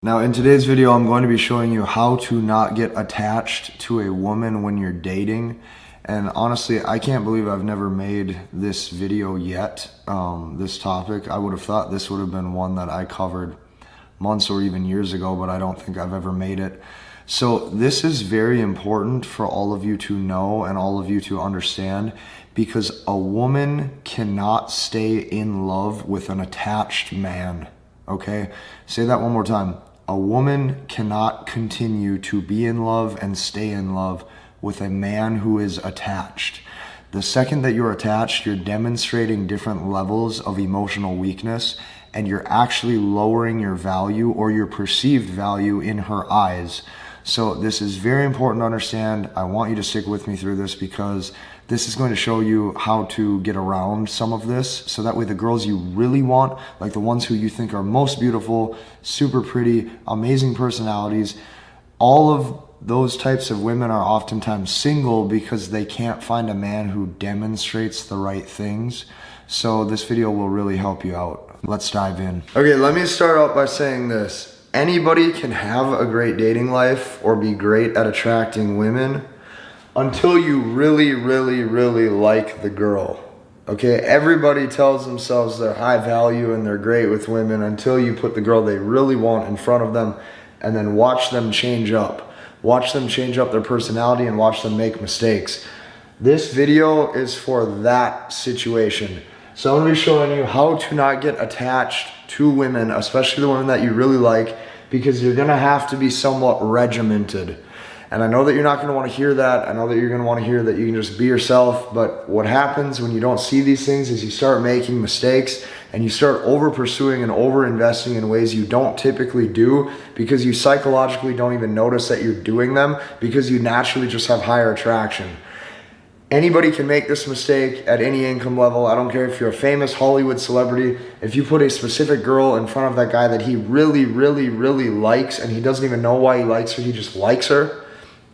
Now in today's video, I'm going to be showing you how to not get attached to a woman when you're dating. And honestly, I can't believe I've never made this video yet, this topic. I would have thought this would have been one that I covered months or even years ago, but I don't think I've ever made it. So this is very important for all of you to know and all of you to understand, because a woman cannot stay in love with an attached man. Okay? Say that one more time. A woman cannot continue to be in love and stay in love with a man who is attached. The second that you're attached, you're demonstrating different levels of emotional weakness, and you're actually lowering your value or your perceived value in her eyes. So this is very important to understand. I want you to stick with me through this, because this is going to show you how to get around some of this, so that way the girls you really want, like the ones who you think are most beautiful, super pretty, amazing personalities, all of those types of women are oftentimes single because they can't find a man who demonstrates the right things. So this video will really help you out. Let's dive in. Okay, let me start out by saying this. Anybody can have a great dating life or be great at attracting women until you really like the girl. Okay, everybody tells themselves they're high value and they're great with women until you put the girl they really want in front of them, and then watch them change up. Watch them change up their personality and watch them make mistakes. This video is for that situation. So I'm going to be showing you how to not get attached to women, especially the women that you really like, because you're going to have to be somewhat regimented. And I know that you're not going to want to hear that. I know that you're going to want to hear that you can just be yourself. But what happens when you don't see these things is you start making mistakes, and you start over pursuing and over investing in ways you don't typically do, because you psychologically don't even notice that you're doing them, because you naturally just have higher attraction. Anybody can make this mistake at any income level. I don't care if you're a famous Hollywood celebrity. If you put a specific girl in front of that guy that he really likes, and he doesn't even know why he likes her, he just likes her,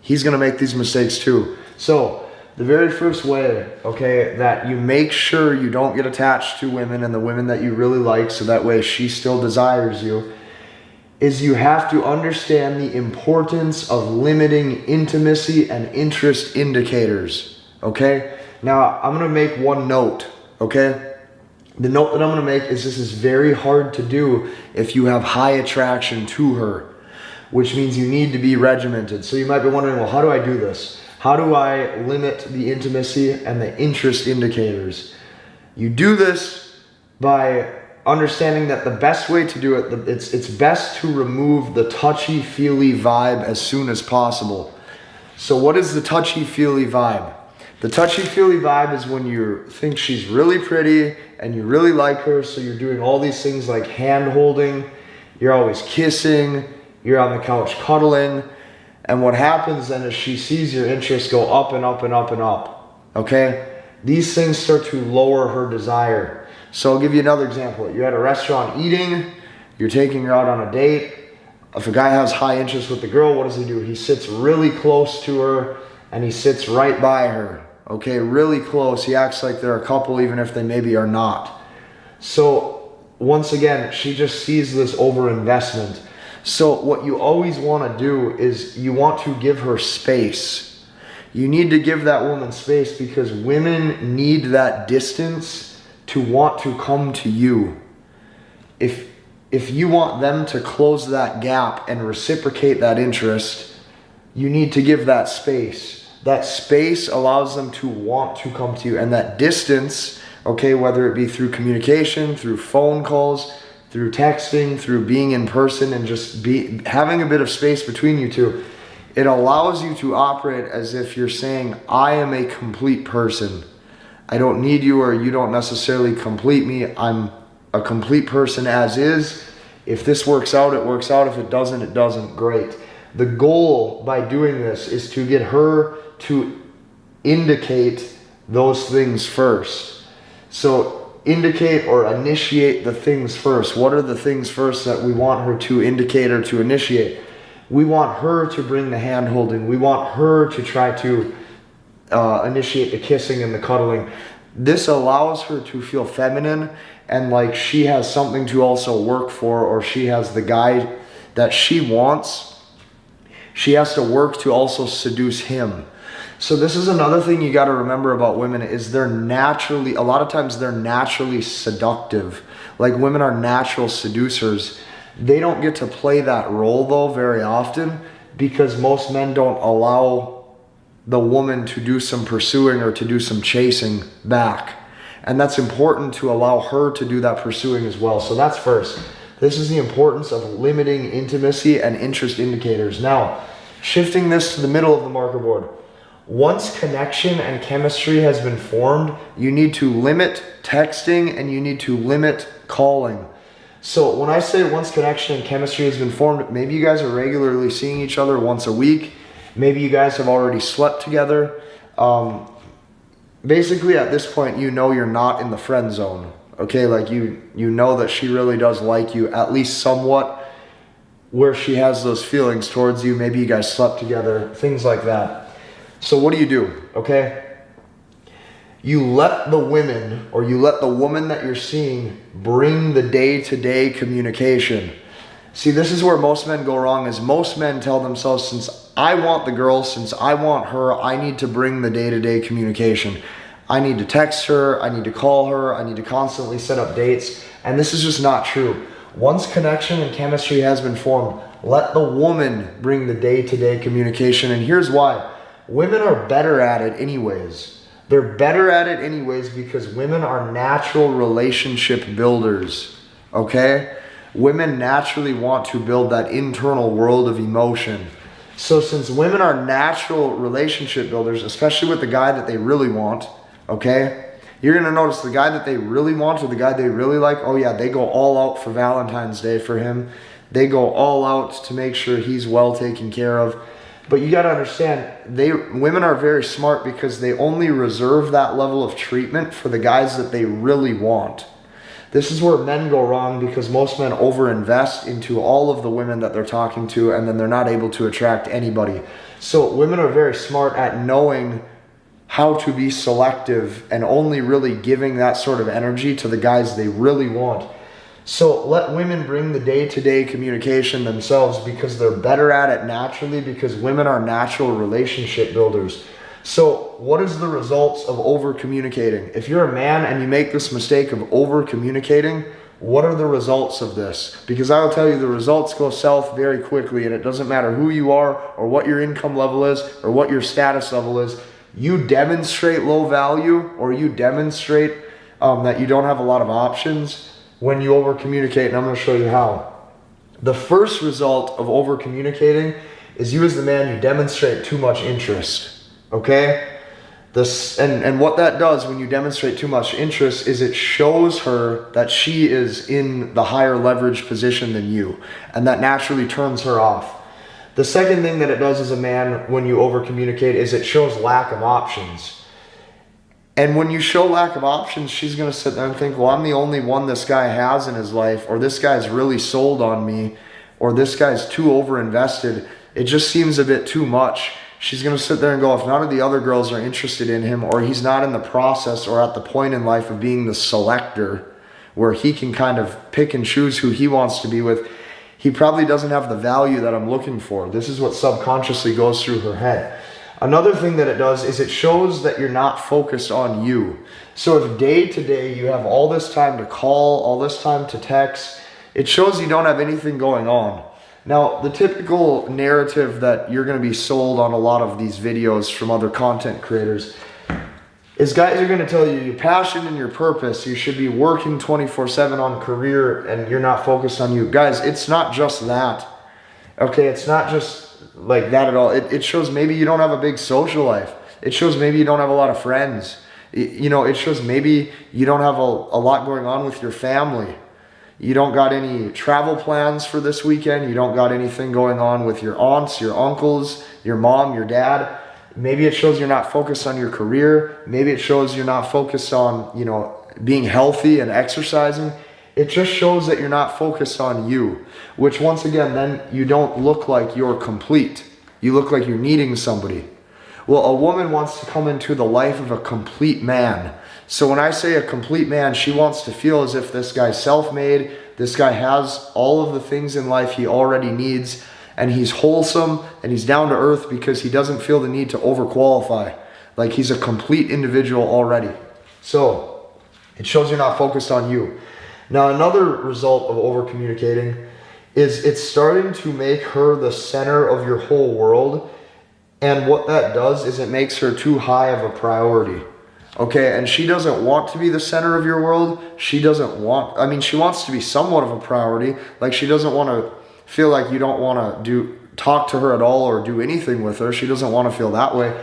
he's gonna make these mistakes too. So the very first way, okay, that you make sure you don't get attached to women and the women that you really like, so that way she still desires you, is you have to understand the importance of limiting intimacy and interest indicators. Okay, now I'm gonna make one note. Okay, the note that I'm gonna make is this is very hard to do if you have high attraction to her, which means you need to be regimented. So you might be wondering, well, how do I do this? How do I limit the intimacy and the interest indicators? You do this by understanding that the best way to do it, it's best to remove the touchy-feely vibe as soon as possible. So what is the touchy-feely vibe? The touchy-feely vibe is when you think she's really pretty and you really like her, so you're doing all these things like hand-holding, you're always kissing, you're on the couch cuddling, and what happens then is she sees your interest go up and up and up and up, okay? These things start to lower her desire. So I'll give you another example. You're at a restaurant eating, you're taking her out on a date. If a guy has high interest with the girl, what does he do? He sits really close to her, and he sits right by her. Okay, really close. He acts like they're a couple even if they maybe are not. So once again, she just sees this overinvestment. So what you always want to do is you want to give her space. You need to give that woman space, because women need that distance to want to come to you. If you want them to close that gap and reciprocate that interest, you need to give that space. That space allows them to want to come to you, and that distance, okay, whether it be through communication, through phone calls, through texting, through being in person, and just having a bit of space between you two, it allows you to operate as if you're saying, I am a complete person. I don't need you, or you don't necessarily complete me. I'm a complete person as is. If this works out, it works out. If it doesn't, it doesn't. Great. The goal by doing this is to get her to indicate those things first. So indicate or initiate the things first. What are the things first that we want her to indicate or to initiate? We want her to bring the hand holding. We want her to try to initiate the kissing and the cuddling. This allows her to feel feminine and like she has something to also work for, or she has the guy that she wants, she has to work to also seduce him. So this is another thing you got to remember about women, is a lot of times they're naturally seductive. Like, women are natural seducers. They don't get to play that role though very often, because most men don't allow the woman to do some pursuing or to do some chasing back. And that's important, to allow her to do that pursuing as well. So that's first. This is the importance of limiting intimacy and interest indicators. Now, shifting this to the middle of the marker board. Once connection and chemistry has been formed, you need to limit texting and you need to limit calling. So when I say once connection and chemistry has been formed, maybe you guys are regularly seeing each other once a week. Maybe you guys have already slept together. Basically at this point, you know you're not in the friend zone. Okay, like you know that she really does like you, at least somewhat, where she has those feelings towards you. Maybe you guys slept together, things like that. So what do? Okay? You let the women, or you let the woman that you're seeing bring the day-to-day communication. See, this is where most men go wrong, is most men tell themselves, since I want the girl, since I want her, I need to bring the day-to-day communication. I need to text her, I need to call her, I need to constantly set up dates. And this is just not true. Once connection and chemistry has been formed, let the woman bring the day-to-day communication. And here's why. Women are better at it anyways. They're better at it anyways because women are natural relationship builders, okay? Women naturally want to build that internal world of emotion. So since women are natural relationship builders, especially with the guy that they really want, okay? You're going to notice the guy that they really want, or the guy they really like, oh yeah, they go all out for Valentine's Day for him. They go all out to make sure he's well taken care of. But you got to understand, women are very smart because they only reserve that level of treatment for the guys that they really want. This is where men go wrong, because most men overinvest into all of the women that they're talking to, and then they're not able to attract anybody. So women are very smart at knowing how to be selective and only really giving that sort of energy to the guys they really want. So let women bring the day-to-day communication themselves, because they're better at it naturally, because women are natural relationship builders. So what is the results of over-communicating? If you're a man and you make this mistake of over-communicating, what are the results of this? Because I will tell you, the results go south very quickly, and it doesn't matter who you are or what your income level is or what your status level is. You demonstrate low value, or you demonstrate that you don't have a lot of options when you over-communicate, and I'm going to show you how. The first result of over-communicating is you as the man, you demonstrate too much interest, okay? And what that does when you demonstrate too much interest is it shows her that she is in the higher leverage position than you, and that naturally turns her off. The second thing that it does as a man when you over-communicate is it shows lack of options. And when you show lack of options, she's going to sit there and think, well, I'm the only one this guy has in his life, or this guy's really sold on me, or this guy's too over-invested. It just seems a bit too much. She's going to sit there and go, if none of the other girls are interested in him, or he's not in the process or at the point in life of being the selector where he can kind of pick and choose who he wants to be with, he probably doesn't have the value that I'm looking for. This is what subconsciously goes through her head. Another thing that it does is it shows that you're not focused on you. So if day to day you have all this time to call, all this time to text, it shows you don't have anything going on. Now, the typical narrative that you're going to be sold on a lot of these videos from other content creators is guys are going to tell you your passion and your purpose. You should be working 24/7 on career and you're not focused on you. Guys, it's not just that. Okay, it's not just like that at all. It shows maybe you don't have a big social life. It shows maybe you don't have a lot of friends. It shows maybe you don't have a lot going on with your family. You don't got any travel plans for this weekend. You don't got anything going on with your aunts, your uncles, your mom, your dad. Maybe it shows you're not focused on your career. Maybe it shows you're not focused on, being healthy and exercising. It just shows that you're not focused on you, which once again, then you don't look like you're complete. You look like you're needing somebody. Well, a woman wants to come into the life of a complete man. So when I say a complete man, she wants to feel as if this guy's self-made, This guy has all of the things in life he already needs, and he's wholesome and he's down to earth because he doesn't feel the need to overqualify. Like, he's a complete individual already. So it shows you're not focused on you. Now, another result of over communicating is it's starting to make her the center of your whole world. And what that does is it makes her too high of a priority. Okay, and she doesn't want to be the center of your world. She doesn't want, I mean, she wants to be somewhat of a priority. Like, she doesn't want to feel like you don't want to talk to her at all or do anything with her. She doesn't want to feel that way.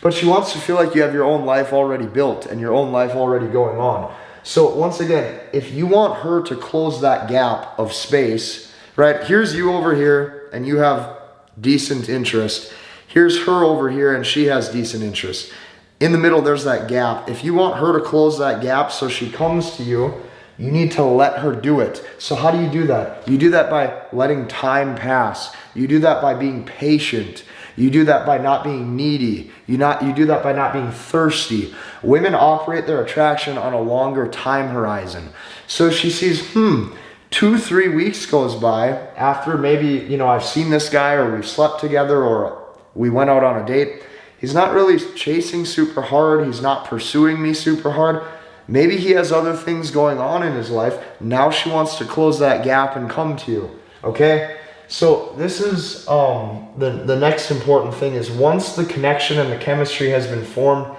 But she wants to feel like you have your own life already built and your own life already going on. So once again, if you want her to close that gap of space, right? Here's you over here and you have decent interest. Here's her over here and she has decent interest. In the middle, there's that gap. If you want her to close that gap so she comes to you, you need to let her do it. So how do you do that? You do that by letting time pass. You do that by being patient. You do that by not being needy. You do that by not being thirsty. Women operate their attraction on a longer time horizon. So she sees, 2-3 weeks goes by after maybe, I've seen this guy, or we've slept together, or we went out on a date. He's not really chasing super hard. He's not pursuing me super hard. Maybe he has other things going on in his life. Now she wants to close that gap and come to you. Okay? So this is the next important thing is, once the connection and the chemistry has been formed,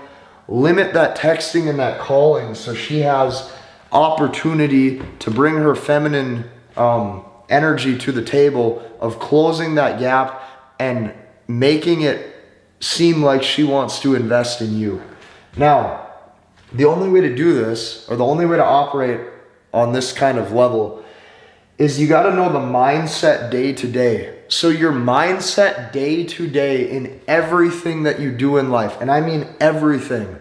limit that texting and that calling so she has opportunity to bring her feminine energy to the table of closing that gap and making it seem like she wants to invest in you. Now, the only way to do this, or the only way to operate on this kind of level, is you got to know the mindset day to day. So your mindset day to day in everything that you do in life, and I mean everything.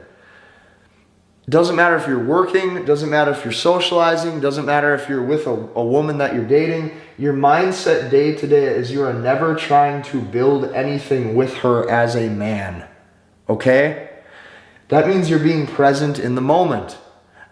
Doesn't matter if you're working, doesn't matter if you're socializing, doesn't matter if you're with a woman that you're dating. Your mindset day to day is you are never trying to build anything with her as a man. Okay? That means you're being present in the moment.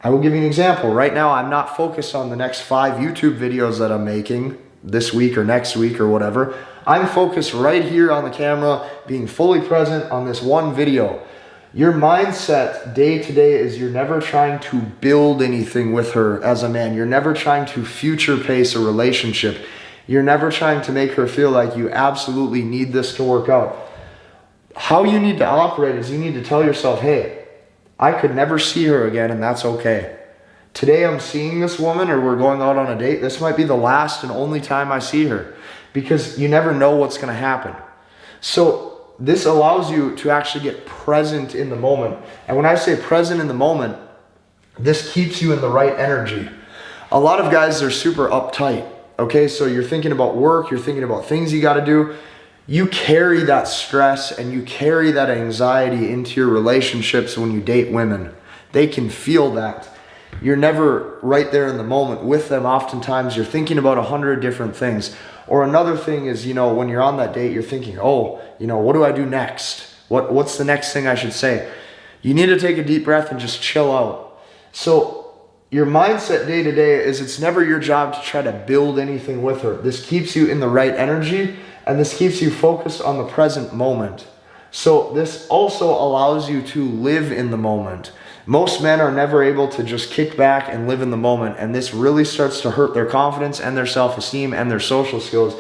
I will give you an example. Right now, I'm not focused on the next 5 YouTube videos that I'm making this week or next week or whatever. I'm focused right here on the camera, being fully present on this one video. Your mindset day to day is you're never trying to build anything with her as a man. You're never trying to future pace a relationship. You're never trying to make her feel like you absolutely need this to work out. How you need to operate is you need to tell yourself, hey, I could never see her again, and that's okay. Today I'm seeing this woman, or we're going out on a date. This might be the last and only time I see her, because you never know what's going to happen. So this allows you to actually get present in the moment. And when I say present in the moment, this keeps you in the right energy. A lot of guys are super uptight. Okay, so you're thinking about work, you're thinking about things you got to do. You carry that stress and you carry that anxiety into your relationships when you date women. They can feel that. You're never right there in the moment with them. Oftentimes you're thinking about 100 different things. Or another thing is, when you're on that date, you're thinking, what do I do next? What's the next thing I should say? You need to take a deep breath and just chill out. So your mindset day to day is it's never your job to try to build anything with her. This keeps you in the right energy, and this keeps you focused on the present moment. So this also allows you to live in the moment. Most men are never able to just kick back and live in the moment, and this really starts to hurt their confidence and their self-esteem and their social skills,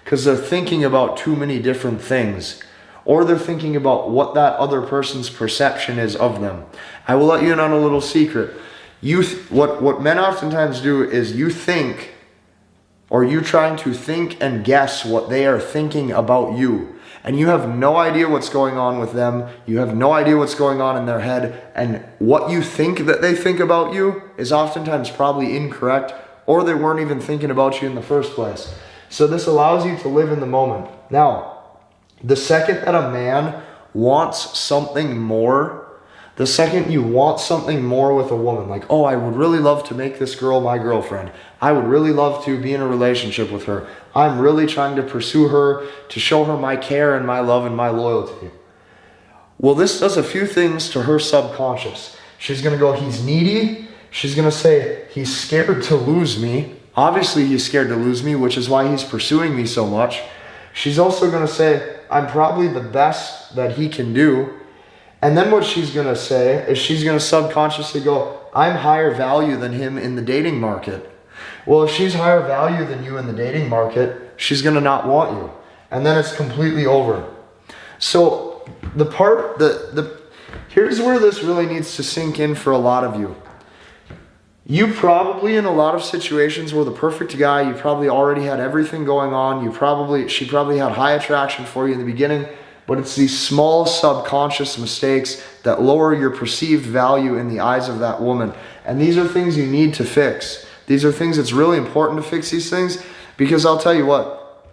because they're thinking about too many different things, or they're thinking about what that other person's perception is of them. I will let you in on a little secret. What men oftentimes do is you think, or you trying to think and guess what they are thinking about you. And you have no idea what's going on with them. You have no idea what's going on in their head. And what you think that they think about you is oftentimes probably incorrect, or they weren't even thinking about you in the first place. So this allows you to live in the moment. Now, the second that a man wants something more, the second you want something more with a woman, like, I would really love to make this girl my girlfriend. I would really love to be in a relationship with her. I'm really trying to pursue her, to show her my care and my love and my loyalty. Well, this does a few things to her subconscious. She's going to go, he's needy. She's going to say, he's scared to lose me. Obviously, he's scared to lose me, which is why he's pursuing me so much. She's also going to say, I'm probably the best that he can do. And then what she's going to say is she's going to subconsciously go, I'm higher value than him in the dating market. Well, if she's higher value than you in the dating market, she's going to not want you. And then it's completely over. So here's where this really needs to sink in for a lot of you. You probably, in a lot of situations, were the perfect guy. You probably already had everything going on. She probably had high attraction for you in the beginning, but it's these small subconscious mistakes that lower your perceived value in the eyes of that woman. And these are things you need to fix. These are things that's really important to fix these things, because I'll tell you what,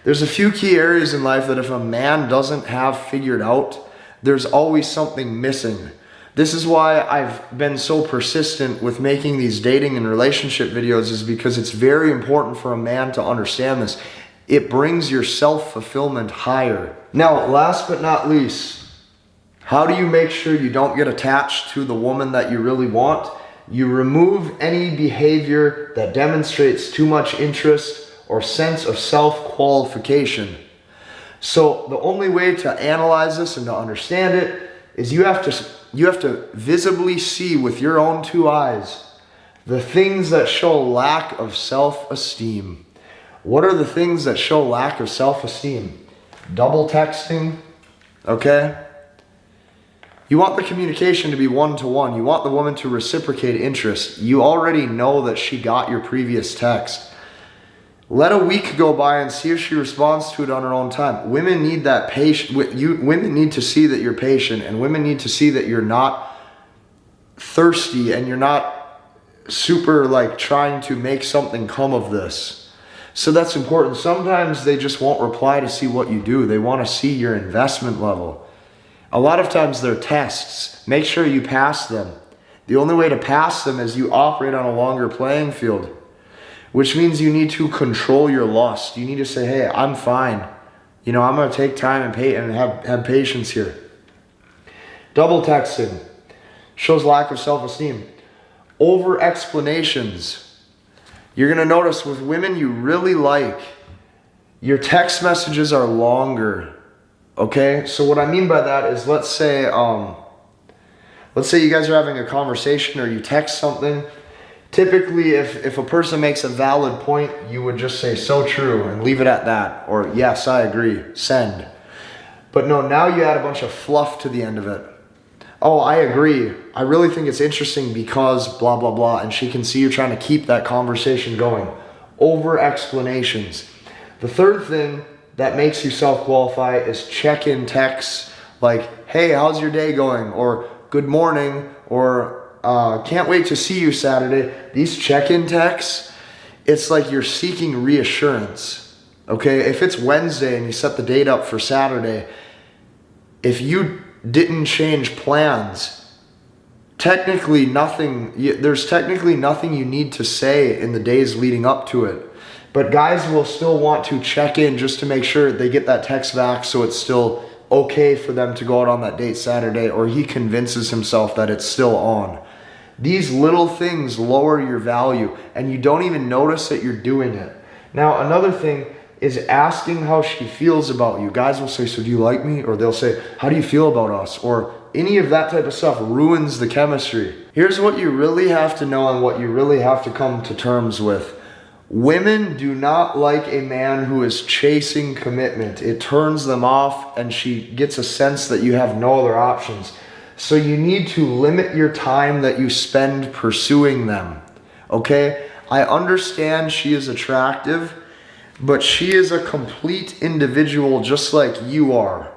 there's a few key areas in life that if a man doesn't have figured out, there's always something missing. This is why I've been so persistent with making these dating and relationship videos, is because it's very important for a man to understand this. It brings your self-fulfillment higher. Now, last but not least, how do you make sure you don't get attached to the woman that you really want? You remove any behavior that demonstrates too much interest or sense of self-qualification. So the only way to analyze this and to understand it is you have to visibly see with your own two eyes the things that show lack of self-esteem. What are the things that show lack of self-esteem? Double texting, okay? You want the communication to be one-to-one. You want the woman to reciprocate interest. You already know that she got your previous text. Let a week go by and see if she responds to it on her own time. Women need that patient. Women need to see that you're patient, and women need to see that you're not thirsty and you're not super like trying to make something come of this. So that's important. Sometimes they just won't reply to see what you do. They want to see your investment level. A lot of times they're tests. Make sure you pass them. The only way to pass them is you operate on a longer playing field, which means you need to control your lust. You need to say, hey, I'm fine. I'm going to take time and have patience here. Double texting shows lack of self-esteem. Over explanations. You're going to notice with women you really like, your text messages are longer. Okay, so what I mean by that is, let's say you guys are having a conversation or you text something. Typically, if a person makes a valid point, you would just say, so true, and leave it at that. Or, yes, I agree, send. But no, now you add a bunch of fluff to the end of it. Oh, I agree. I really think it's interesting because blah, blah, blah. And she can see you're trying to keep that conversation going. Over explanations. The third thing that makes you self-qualify is check-in texts like, hey, how's your day going? Or good morning, or can't wait to see you Saturday. These check-in texts, it's like you're seeking reassurance, okay? If it's Wednesday and you set the date up for Saturday, if you didn't change plans, there's technically nothing you need to say in the days leading up to it. But guys will still want to check in just to make sure they get that text back so it's still okay for them to go out on that date Saturday, or he convinces himself that it's still on. These little things lower your value and you don't even notice that you're doing it. Now, another thing is asking how she feels about you. Guys will say, so do you like me? Or they'll say, how do you feel about us? Or any of that type of stuff ruins the chemistry. Here's what you really have to know and what you really have to come to terms with. Women do not like a man who is chasing commitment. It turns them off, and she gets a sense that you have no other options. So you need to limit your time that you spend pursuing them, okay? I understand she is attractive, but she is a complete individual just like you are,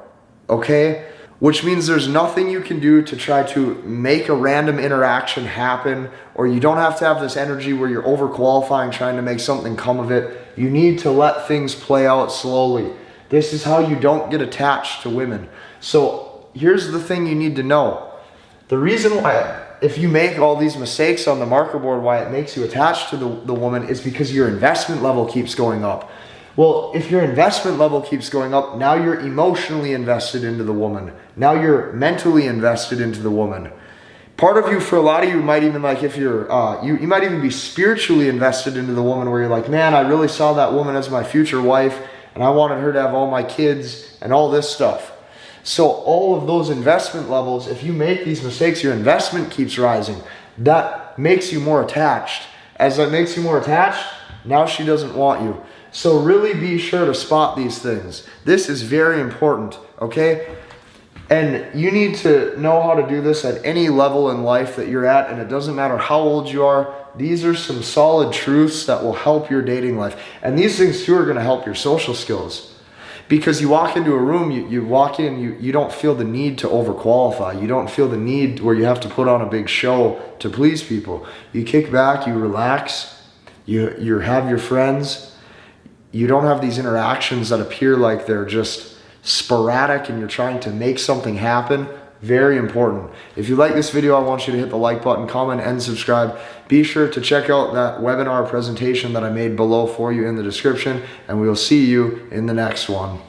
okay? Which means there's nothing you can do to try to make a random interaction happen, or you don't have to have this energy where you're overqualifying, trying to make something come of it. You need to let things play out slowly. This is how you don't get attached to women. So here's the thing you need to know. The reason why, if you make all these mistakes on the marker board, why it makes you attached to the woman is because your investment level keeps going up. Well, if your investment level keeps going up, now you're emotionally invested into the woman. Now you're mentally invested into the woman. Part of you, for a lot of you, might even like, if you're, you might even be spiritually invested into the woman where you're like, man, I really saw that woman as my future wife and I wanted her to have all my kids and all this stuff. So all of those investment levels, if you make these mistakes, your investment keeps rising. That makes you more attached. As that makes you more attached, now she doesn't want you. So really be sure to spot these things. This is very important, okay? And you need to know how to do this at any level in life that you're at, and it doesn't matter how old you are. These are some solid truths that will help your dating life. And these things too are going to help your social skills. Because you walk into a room, you walk in, you don't feel the need to overqualify. You don't feel the need where you have to put on a big show to please people. You kick back, you relax, you have your friends. You don't have these interactions that appear like they're just sporadic and you're trying to make something happen. Very important. If you like this video, I want you to hit the like button, comment, and subscribe. Be sure to check out that webinar presentation that I made below for you in the description, and we will see you in the next one.